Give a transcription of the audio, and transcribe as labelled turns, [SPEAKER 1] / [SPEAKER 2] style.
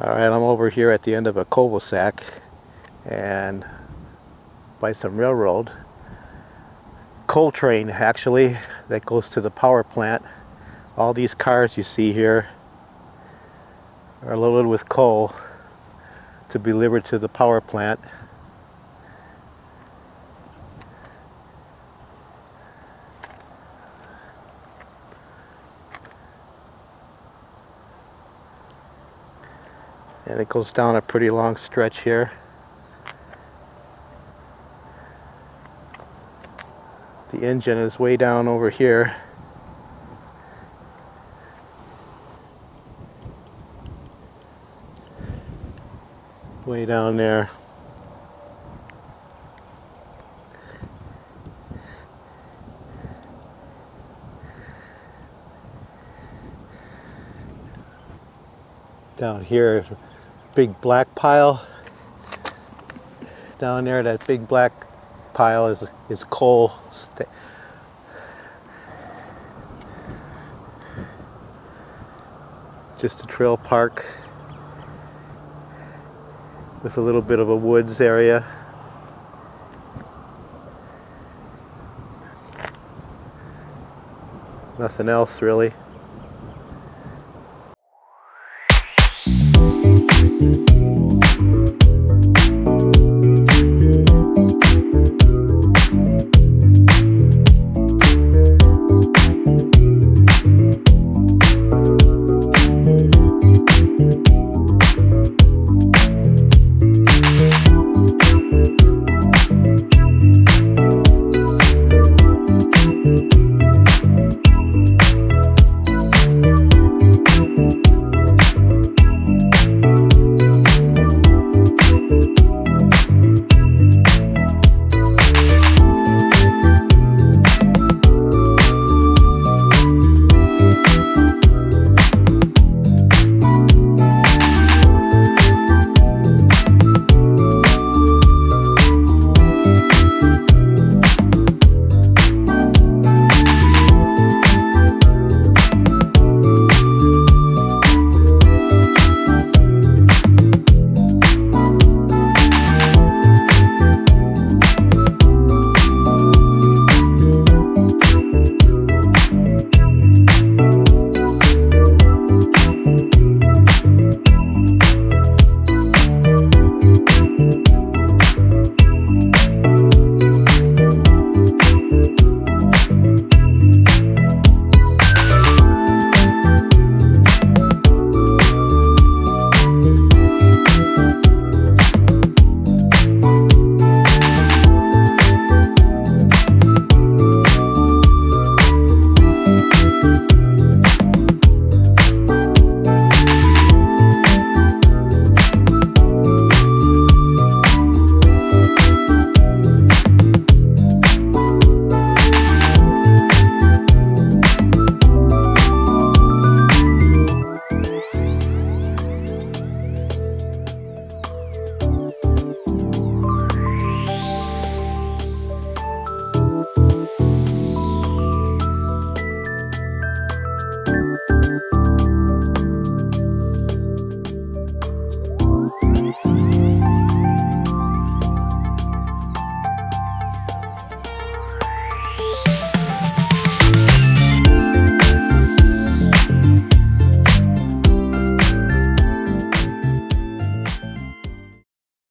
[SPEAKER 1] Alright, I'm over here at the end of a cul-de-sac and by some railroad. Coal train actually that goes to the power plant. All these cars you see here are loaded with coal to be delivered to the power plant. And it goes down a pretty long stretch here. The engine is way down over here. Way down there. Down here, big black pile. Down there, that big black pile is coal. Just a trail park with a little bit of a woods area. Nothing else really.